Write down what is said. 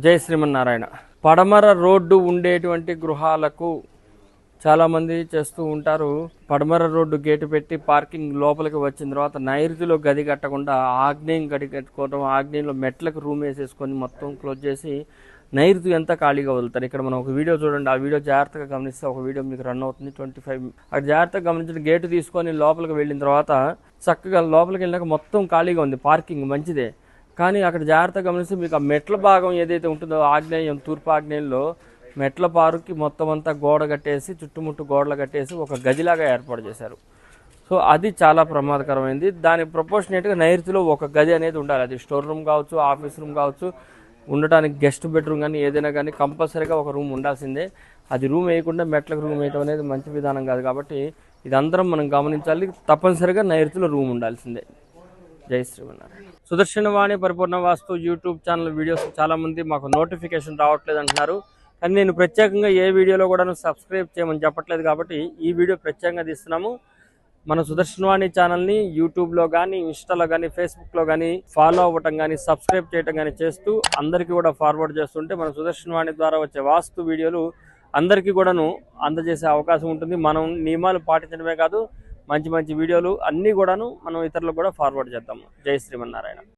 జై శ్రీమన్నారాయణ. పడమర రోడ్డు ఉండేటువంటి గృహాలకు చాలామంది చేస్తూ ఉంటారు. పడమర రోడ్డు గేటు పెట్టి పార్కింగ్ లోపలికి వచ్చిన తర్వాత నైరుతిలో గది కట్టకుండా ఆగ్నేయం గది కట్టుకోవడం, ఆగ్నేయంలో మెట్లకు రూమ్ వేసేసుకొని మొత్తం క్లోజ్ చేసి నైరుతి ఎంత ఖాళీగా వదులుతారు. ఇక్కడ మనం ఒక వీడియో చూడండి. ఆ వీడియో జాగ్రత్తగా గమనిస్తే ఒక వీడియో మీకు రన్ అవుతుంది 25. అక్కడ జాగ్రత్తగా గమనించిన గేటు తీసుకొని లోపలికి వెళ్ళిన తర్వాత చక్కగా లోపలికి వెళ్ళినాక మొత్తం ఖాళీగా ఉంది. పార్కింగ్ మంచిదే, కానీ అక్కడ జాగ్రత్తగా గమనిస్తే మీకు ఆ మెట్ల భాగం ఏదైతే ఉంటుందో ఆగ్నేయం తూర్పు ఆగ్నేయంలో మెట్ల పారుకి మొత్తం అంతా గోడ కట్టేసి చుట్టుముట్టు గోడలు కట్టేసి ఒక గదిలాగా ఏర్పాటు చేశారు. సో అది చాలా ప్రమాదకరమైంది. దానికి ప్రపోర్షనేట్గా నైరుతిలో ఒక గది అనేది ఉండాలి. అది స్టోర్ రూమ్ కావచ్చు, ఆఫీస్ రూమ్ కావచ్చు, ఉండటానికి గెస్ట్ బెడ్రూమ్ కానీ ఏదైనా కానీ కంపల్సరీగా ఒక రూమ్ ఉండాల్సిందే. అది రూమ్ వేయకుండా మెట్లకు రూమ్ వేయడం అనేది మంచి విధానం కాదు. కాబట్టి ఇదందరం మనం గమనించాలి. తప్పనిసరిగా నైరుతిలో రూమ్ ఉండాల్సిందే. జై శ్రీమన్నారాయణ. సుదర్శనవాణి పరిపూర్ణ వాస్తు యూట్యూబ్ ఛానల్ వీడియోస్ చాలామంది మాకు నోటిఫికేషన్ రావట్లేదు అంటున్నారు. కానీ నేను ప్రత్యేకంగా ఏ వీడియోలో కూడా సబ్స్క్రైబ్ చేయమని చెప్పట్లేదు. కాబట్టి ఈ వీడియో ప్రత్యేకంగా తీస్తున్నాము. మన సుదర్శనవాణి ఛానల్ని యూట్యూబ్లో కానీ, ఇన్స్టాలో కానీ, ఫేస్బుక్లో కానీ ఫాలో అవ్వటం కానీ, సబ్స్క్రైబ్ చేయటం కానీ చేస్తూ అందరికీ కూడా ఫార్వర్డ్ చేస్తుంటే మన సుదర్శనవాణి ద్వారా వచ్చే వాస్తు వీడియోలు అందరికీ కూడాను అందజేసే అవకాశం ఉంటుంది. మనం నియమాలు పాటించడమే కాదు, మంచి మంచి వీడియోలు అన్నీ కూడాను మనం ఇతరులకు కూడా ఫార్వర్డ్ చేద్దాము. జై శ్రీమన్నారాయణ.